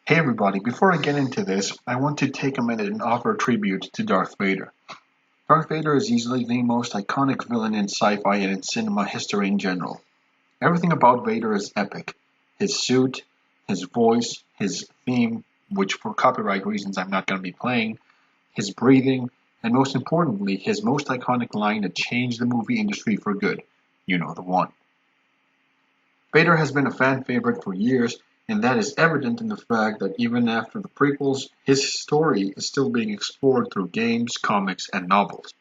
Hey everybody, before I get into this, I want to take a minute and offer a tribute to Darth Vader. Darth Vader is easily the most iconic villain in sci-fi and in cinema history in general. Everything about Vader is epic. His suit, his voice, his theme, which for copyright reasons I'm not going to be playing, his breathing, and most importantly, his most iconic line that changed the movie industry for good. You know the one. Vader has been a fan favorite for years, and that is evident in the fact that even after the prequels, his story is still being explored through games, comics, and novels.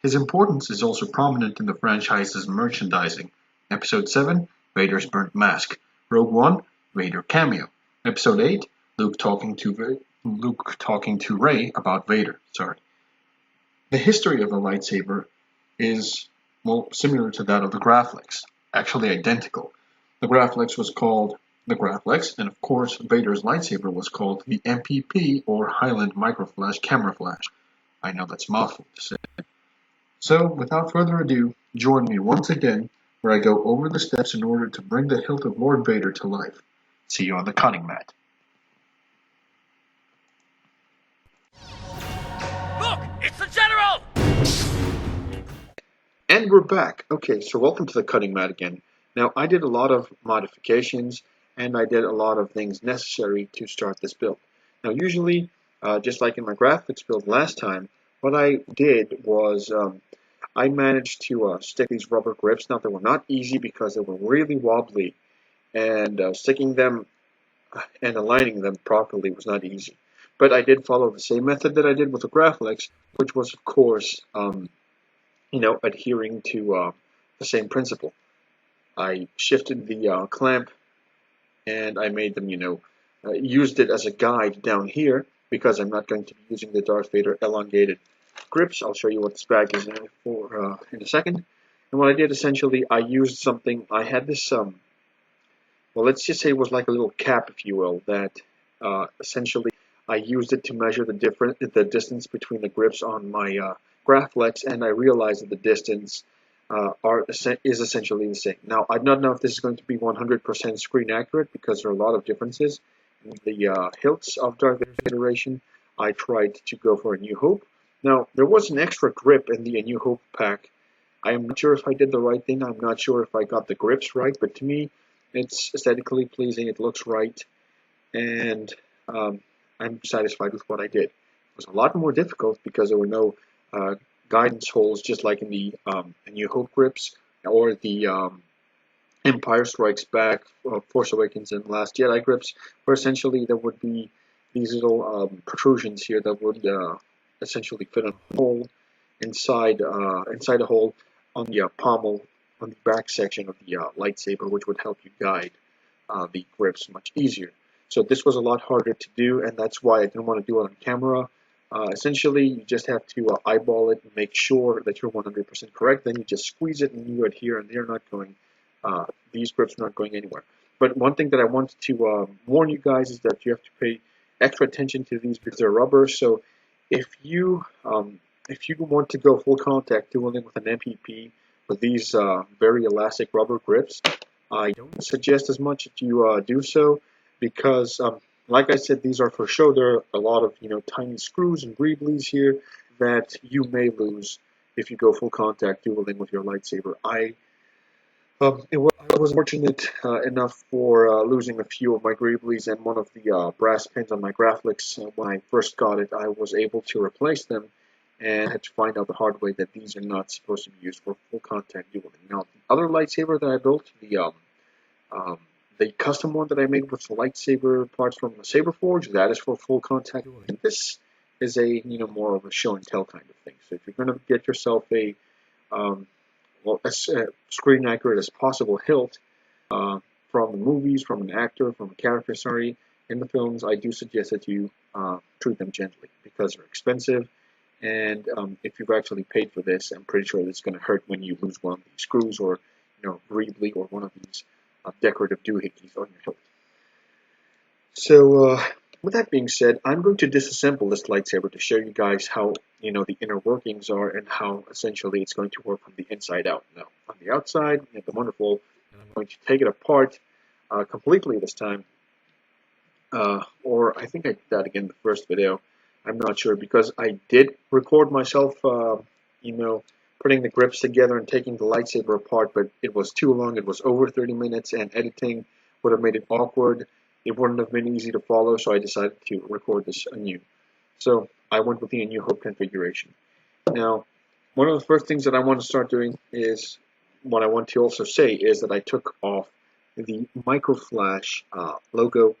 His importance is also prominent in the franchise's merchandising. Episode 7, Vader's Burnt Mask. Rogue One, Vader cameo. Episode 8, Luke talking to Rey about Vader. Sorry. The history of the lightsaber is, well, similar to that of the Graflex, actually identical. The Graflex was called the Graflex, and of course Vader's lightsaber was called the MPP or Highland Microflash Camera Flash. I know that's a mouthful to say. So, without further ado, join me once again where I go over the steps in order to bring the hilt of Lord Vader to life. See you on the cutting mat. Look, it's the General! And we're back. Okay, so welcome to the cutting mat again. Now, I did a lot of modifications, and I did a lot of things necessary to start this build. Now, usually, just like in my graphics build last time, what I did was I managed to stick these rubber grips. Now, they were not easy because they were really wobbly, and sticking them and aligning them properly was not easy. But I did follow the same method that I did with the Graflex, which was, of course, adhering to the same principle. I shifted the clamp and I made them, used it as a guide down here because I'm not going to be using the Darth Vader elongated grips. I'll show you what this bag is in a second. And what I did essentially, I used something, I had this, well, let's just say it was like a little cap, if you will, that essentially I used it to measure the distance between the grips on my Graflex, and I realized that the distance is essentially the same. Now, I don't know if this is going to be 100% screen accurate because there are a lot of differences. In the hilts of Darth Vader Federation, I tried to go for A New Hope. Now, there was an extra grip in the A New Hope pack. I am not sure if I did the right thing. I'm not sure if I got the grips right, but to me, it's aesthetically pleasing. It looks right, and I'm satisfied with what I did. It was a lot more difficult because there were no guidance holes, just like in the A New Hope grips or the Empire Strikes Back, Force Awakens, and Last Jedi grips, where essentially there would be these little protrusions here that would essentially fit a hole inside a hole on the pommel on the back section of the lightsaber, which would help you guide the grips much easier. So this was a lot harder to do, and that's why I didn't want to do it on camera. Essentially, you just have to eyeball it and make sure that you're 100% correct. Then you just squeeze it and you adhere, and they're not going. These grips are not going anywhere. But one thing that I wanted to warn you guys is that you have to pay extra attention to these because they're rubber. So if you want to go full contact dueling with an MPP with these very elastic rubber grips, I don't suggest as much that you do so because, like I said, these are for show. There are a lot of tiny screws and greeblies here that you may lose if you go full contact dueling with your lightsaber. I was fortunate enough for losing a few of my greeblies and one of the brass pins on my Graflex. When I first got it, I was able to replace them and had to find out the hard way that these are not supposed to be used for full contact dueling. Now, the other lightsaber that I built, the custom one that I made with the lightsaber parts from the Saber Forge, that is for full contact dueling. And this is a more of a show and tell kind of thing. So if you're going to get yourself a as screen accurate as possible hilt from the movies, from an actor, from a character, sorry, in the films, I do suggest that you treat them gently because they're expensive. And if you've actually paid for this, I'm pretty sure it's going to hurt when you lose one of these screws or, greebly or one of these decorative doohickeys on your hilt. So, with that being said, I'm going to disassemble this lightsaber to show you guys how, the inner workings are and how essentially it's going to work from the inside out. Now, on the outside, you have the wonderful, and I'm going to take it apart completely this time or I think I did that again in the first video. I'm not sure because I did record myself, you know, putting the grips together and taking the lightsaber apart, but it was too long. It was over 30 minutes, and editing would have made it awkward. It wouldn't have been easy to follow, so I decided to record this anew. So I went with the A New Hope configuration. Now, one of the first things that I want to start doing is, what I want to also say is that I took off the micro flash logo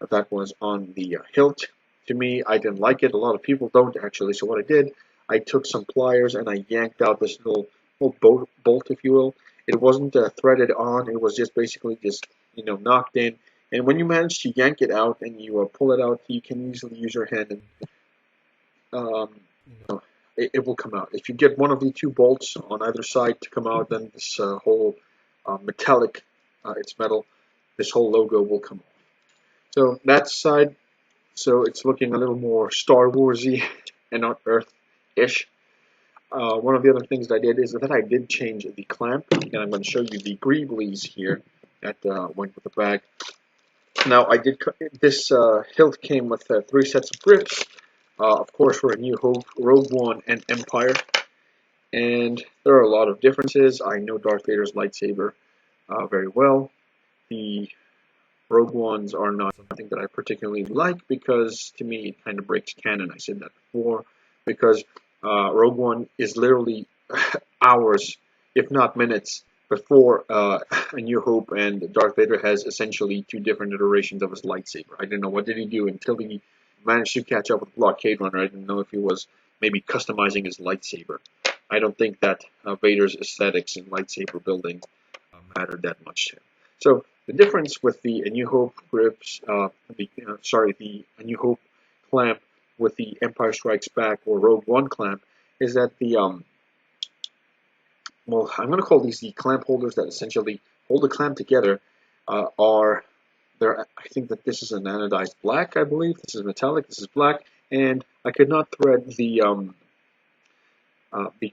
that was on the hilt. To me, I didn't like it. A lot of people don't actually. So what I did, I took some pliers and I yanked out this little bolt, if you will. It wasn't threaded on. It was just basically just knocked in. And when you manage to yank it out and you pull it out, you can easily use your hand and it will come out. If you get one of the two bolts on either side to come out, then this whole metallic, it's metal, this whole logo will come off. So that side, so it's looking a little more Star Warsy and not Earth-ish. One of the other things that I did is that I did change the clamp, and I'm going to show you the greeblies here that went with the bag. Now I did this hilt came with 3 sets of grips, of course for A New Hope, Rogue One, and Empire. And there are a lot of differences. I know Darth Vader's lightsaber very well. The Rogue Ones are not something that I particularly like because to me it kind of breaks canon. I said that before because Rogue One is literally hours, if not minutes, before A New Hope, and Darth Vader has essentially 2 different iterations of his lightsaber. I didn't know what did he do until he managed to catch up with Blockade Runner. I didn't know if he was maybe customizing his lightsaber. I don't think that Vader's aesthetics in lightsaber building mattered that much to him. So the difference with the A New Hope grips, the A New Hope clamp with the Empire Strikes Back or Rogue One clamp is that the well, I'm going to call these the clamp holders that essentially hold the clamp together. Are there? I think that this is an anodized black. I believe this is metallic. This is black, and I could not thread the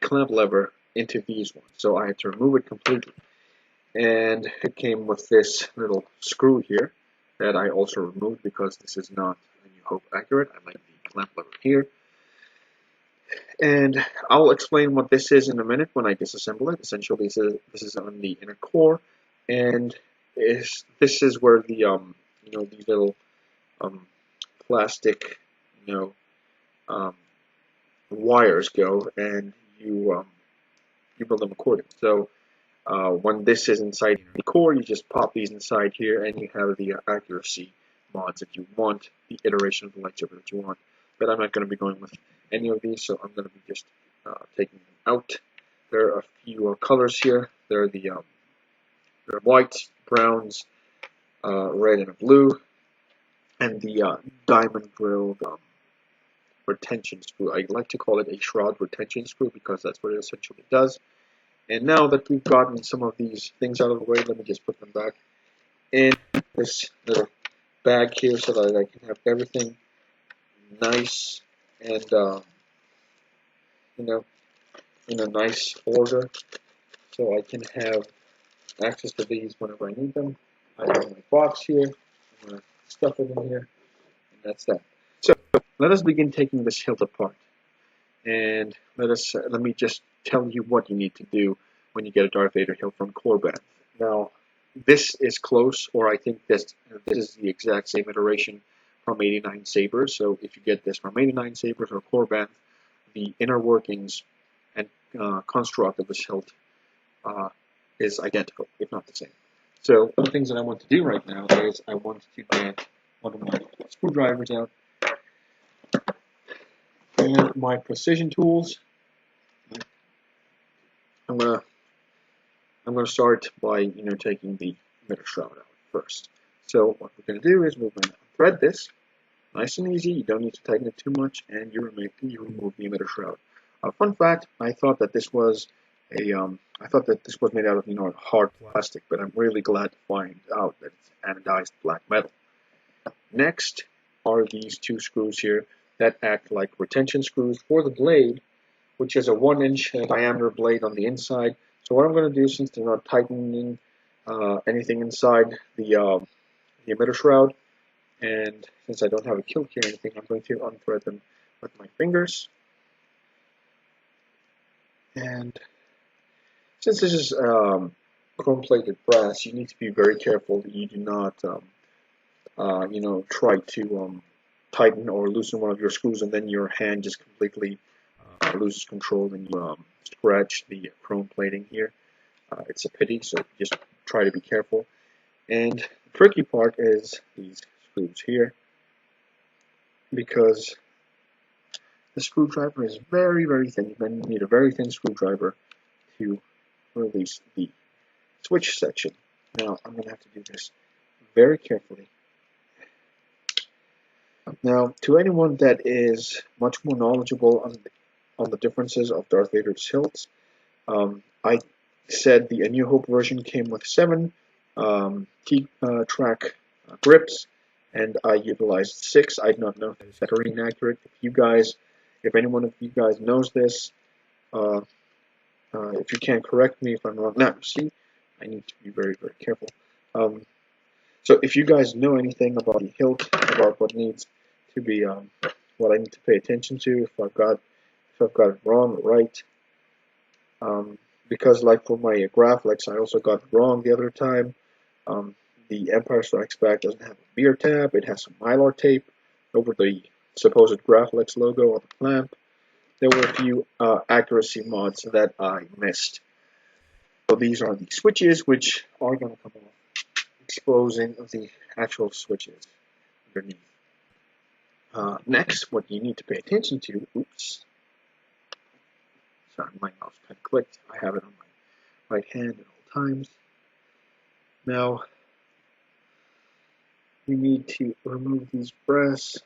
clamp lever into these ones, so I had to remove it completely. And it came with this little screw here that I also removed because this is not A New Hope accurate. I like the clamp lever here. And I'll explain what this is in a minute when I disassemble it. Essentially, this is on the inner core, and this is where the these little plastic wires go, and you build them accordingly. So when this is inside the core, you just pop these inside here, and you have the accuracy mods if you want, the iteration of the lightsaber that you want. But I'm not going to be going with any of these, so I'm going to be just taking them out. There are a few colors here. There are there are whites, browns, red, and a blue, and the diamond drilled retention screw. I like to call it a shroud retention screw because that's what it essentially does. And now that we've gotten some of these things out of the way, let me just put them back in this little bag here so that I can have everything nice and in a nice order, so I can have access to these whenever I need them. I have my box here. I'm going to stuff it in here, and that's that. So let us begin taking this hilt apart, and let me just tell you what you need to do when you get a Darth Vader hilt from Korban. Now, this is close, or I think this is the exact same iteration from 89 Sabers. So if you get this from 89 Sabers or Korban, the inner workings and construct of this hilt is identical, if not the same. So one of the things that I want to do right now is I want to get one of my screwdrivers out and my precision tools. I'm gonna start by taking the emitter shroud out first. So what we're gonna do is we're gonna thread this. Nice and easy. You don't need to tighten it too much, and you remove the emitter shroud. Fun fact: I thought that this was made out of hard plastic, but I'm really glad to find out that it's anodized black metal. Next are these 2 screws here that act like retention screws for the blade, which is a 1-inch diameter blade on the inside. So what I'm going to do, since they're not tightening anything inside the emitter shroud, And since I don't have a Hilt here or anything, I'm going to unthread them with my fingers. And since this is chrome-plated brass, you need to be very careful that you do not, try to tighten or loosen one of your screws, and then your hand just completely loses control and you scratch the chrome plating here. It's a pity, so just try to be careful. And the tricky part is these screws here, because the screwdriver is very, very thin. You need a very thin screwdriver to release the switch section. Now, I'm going to have to do this very carefully. Now, to anyone that is much more knowledgeable on the differences of Darth Vader's hilts, I said the A New Hope version came with 7 T-track grips, and I utilized 6. I do not know if that's very inaccurate. If anyone of you guys knows this, if you can correct me if I'm wrong. Now, see, I need to be very, very careful. So if you guys know anything about the hilt, about what needs to be, what I need to pay attention to, if I've got it wrong or right, because like for my Graphics, I also got it wrong the other time. The Empire Strikes Back doesn't have a beer tab. It has some mylar tape over the supposed Graphics logo on the clamp. There were a few accuracy mods that I missed. So these are the switches, which are going to come off, exposing the actual switches underneath. Next, what you need to pay attention to, oops, sorry, my mouse kind of clicked. I have it on my right hand at all times. Now, you need to remove these brass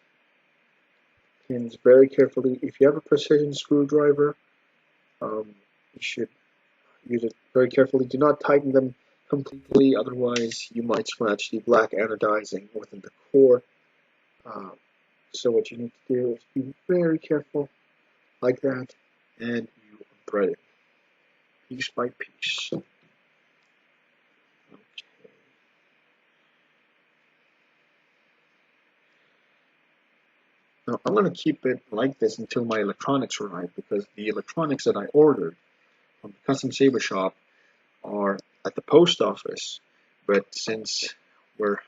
pins very carefully. If you have a precision screwdriver, you should use it very carefully. Do not tighten them completely, otherwise you might scratch the black anodizing within the core. So what you need to do is be very careful, like that, and you thread it piece by piece. Okay. Now I'm going to keep it like this until my electronics arrive, because the electronics that I ordered from the Custom Saber Shop are at the post office, but since we're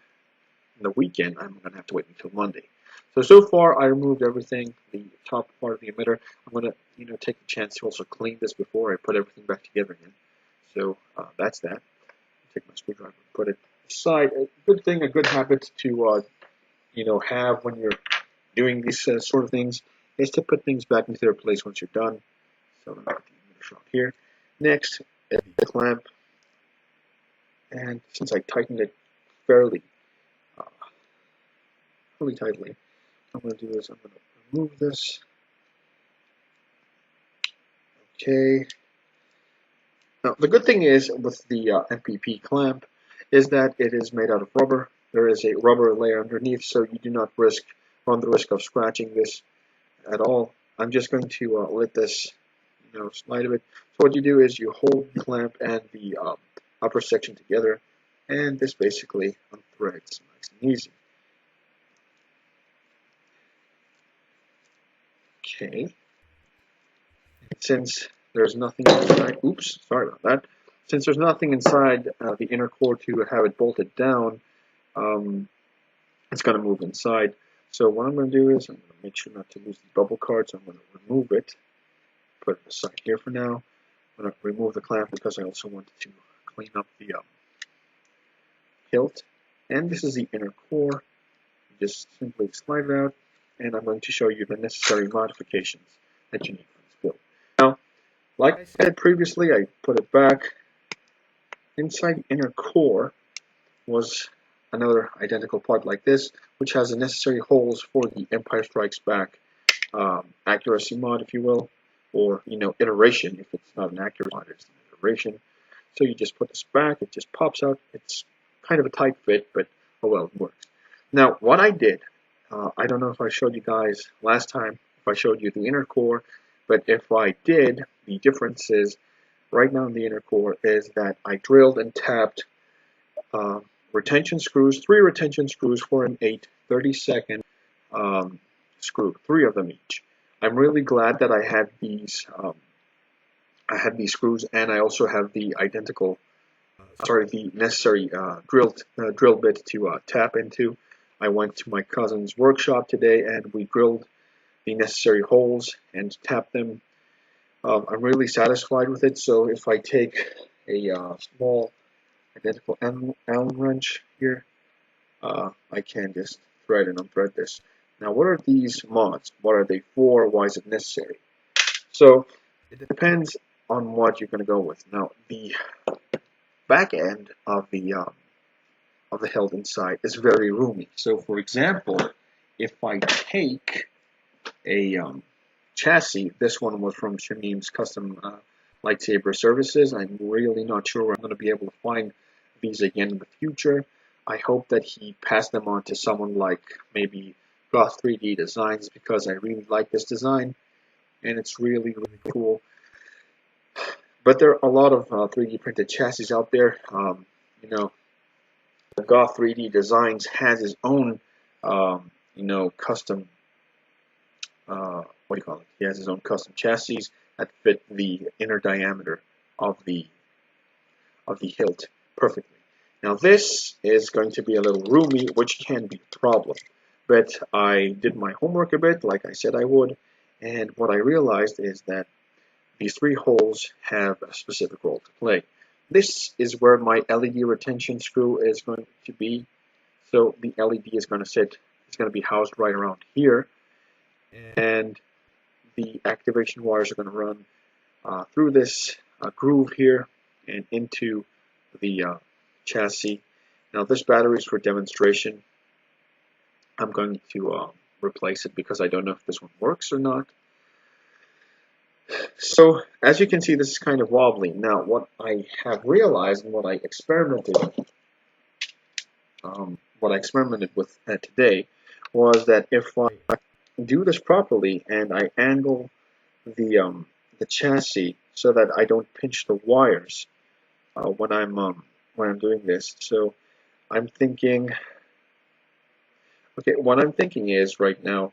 in the weekend, I'm going to have to wait until Monday. So far I removed everything, the top part of the emitter. I'm going to, take the chance to also clean this before I put everything back together again. So that's that. Take my screwdriver and put it aside. A good thing, a good habit to, have when you're doing these sort of things is to put things back into their place once you're done. So I've got the emitter shot here. Next, the clamp. And since I tightened it fairly tightly, what I'm going to do is I'm going to remove this. Okay. Now, the good thing is with the MPP clamp is that it is made out of rubber. There is a rubber layer underneath, so you do not run the risk of scratching this at all. I'm just going to let this, slide a bit. So what you do is you hold the clamp and the upper section together, and this basically unthreads nice and easy. Okay. Since there's nothing inside, oops, sorry about that. Since there's nothing inside the inner core to have it bolted down, it's going to move inside. So what I'm going to do is I'm going to make sure not to lose the bubble card, so I'm going to remove it. Put it aside here for now. I'm going to remove the clamp because I also wanted to clean up the hilt. And this is the inner core. You just simply slide it out, and I'm going to show you the necessary modifications that you need for this build. Now, like I said previously, I put it back. Inside the inner core was another identical part like this, which has the necessary holes for the Empire Strikes Back accuracy mod, if you will, or iteration. If it's not an accuracy mod, it's an iteration. So you just put this back, it just pops out. It's kind of a tight fit, but oh well, it works. Now, what I did, I don't know if I showed you guys last time, if I showed you the inner core, but if I did, the difference is, right now in the inner core, is that I drilled and tapped retention screws, 3 retention screws for an 8 32nd screw, 3 of them each. I'm really glad that I had these screws, and I also have the the necessary drill bit to tap into. I went to my cousin's workshop today, and we drilled the necessary holes and tapped them. I'm really satisfied with it. So if I take a small identical Allen wrench here, I can just thread and unthread this. Now, what are these mods? What are they for? Why is it necessary? So it depends on what you're going to go with. Now, the back end of the hilt inside is very roomy. So, for example, if I take a chassis, this one was from Shamim's custom lightsaber services. I'm really not sure where I'm going to be able to find these again in the future. I hope that he passed them on to someone like maybe Goth 3D Designs, because I really like this design and it's really, really cool. But there are a lot of 3D printed chassis out there. You know, Goth 3D Designs has his own, custom. What do you call it? He has his own custom chassis that fit the inner diameter of the hilt perfectly. Now this is going to be a little roomy, which can be a problem. But I did my homework a bit, like I said I would, and what I realized is that these 3 holes have a specific role to play. This is where my LED retention screw is going to be. So the LED is going to sit, it's going to be housed right around here, and the activation wires are going to run through this groove here and into the chassis. Now this battery is for demonstration. I'm going to replace it because I don't know if this one works or not. So as you can see, this is kind of wobbly. Now what I have realized and what I experimented with today was that if I do this properly and I angle the chassis so that I don't pinch the wires when I'm doing this. So I'm thinking, okay, what I'm thinking is right now,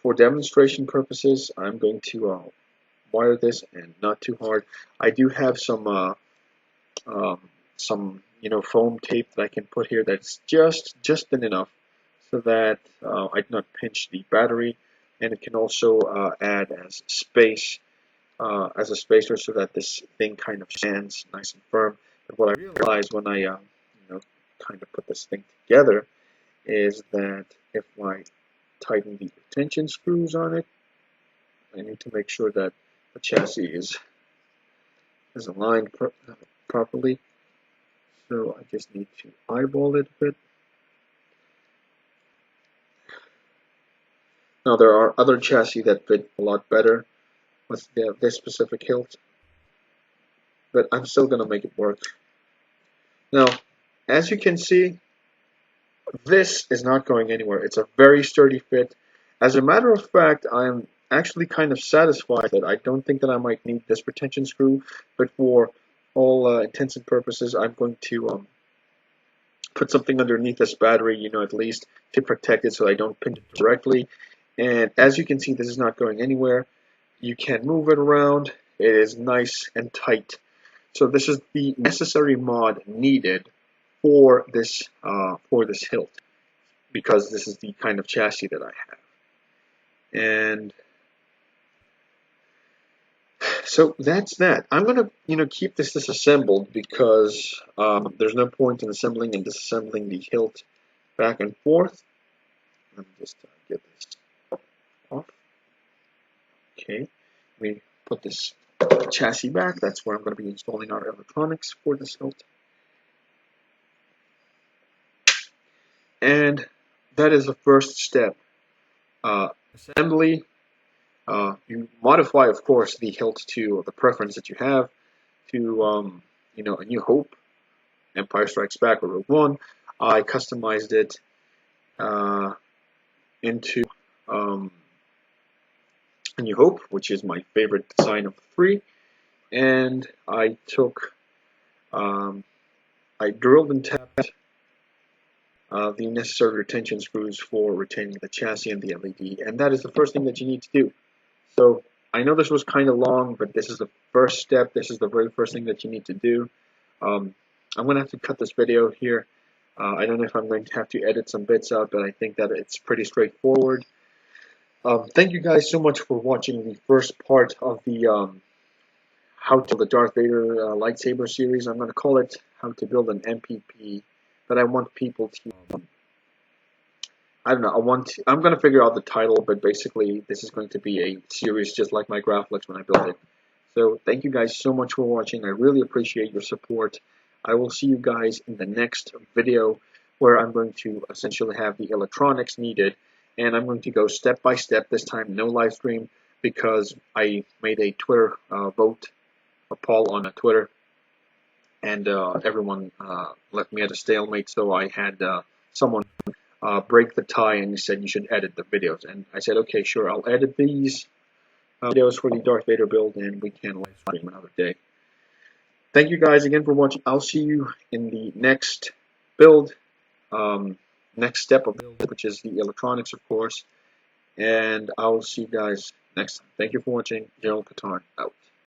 for demonstration purposes, I'm going to wire this, and not too hard. I do have some foam tape that I can put here that's just thin enough so that I do not pinch the battery, and it can also add as space as a spacer so that this thing kind of stands nice and firm. And what I realized when I kind of put this thing together is that if I tighten the retention screws on it, I need to make sure that the chassis is aligned properly. So I just need to eyeball it a bit. Now there are other chassis that fit a lot better with this specific hilt, but I'm still going to make it work. Now, as you can see, this is not going anywhere. It's a very sturdy fit. As a matter of fact, I'm actually kind of satisfied that I don't think that I might need this retention screw, but for all intents and purposes, I'm going to put something underneath this battery, at least to protect it so I don't pinch it directly. And as you can see, this is not going anywhere. You can move it around. It is nice and tight. So this is the necessary mod needed for this hilt, because this is the kind of chassis that I have. And so that's that. I'm gonna keep this disassembled because there's no point in assembling and disassembling the hilt back and forth. Let me just get this off. Okay, we put this chassis back. That's where I'm going to be installing our electronics for this hilt. And that is the first step. Assembly. You modify, of course, the hilt to the preference that you have, to A New Hope, Empire Strikes Back, or Rogue One. I customized it into A New Hope, which is my favorite design of the 3, and I drilled and tapped the necessary retention screws for retaining the chassis and the LED, and that is the first thing that you need to do. So I know this was kind of long, but this is the first step. This is the very first thing that you need to do. I'm going to have to cut this video here. I don't know if I'm going to have to edit some bits out, but I think that it's pretty straightforward. Thank you guys so much for watching the first part of the how to the Darth Vader lightsaber series. I'm going to call it How to Build an MPP, but I want people to, I don't know, I'm going to figure out the title, but basically this is going to be a series just like my Graphics when I build it. So thank you guys so much for watching. I really appreciate your support. I will see you guys in the next video where I'm going to essentially have the electronics needed, and I'm going to go step by step. This time no live stream because I made a Twitter vote, a poll on Twitter, and everyone left me at a stalemate, so I had someone break the tie and he said you should edit the videos, and I said okay, sure, I'll edit these videos for the Darth Vader build, and we can live stream another day. Thank you guys again for watching. I'll see you in the next build, next step of the build, which is the electronics, of course, and I'll see you guys next time. Thank you for watching. General Katarn out.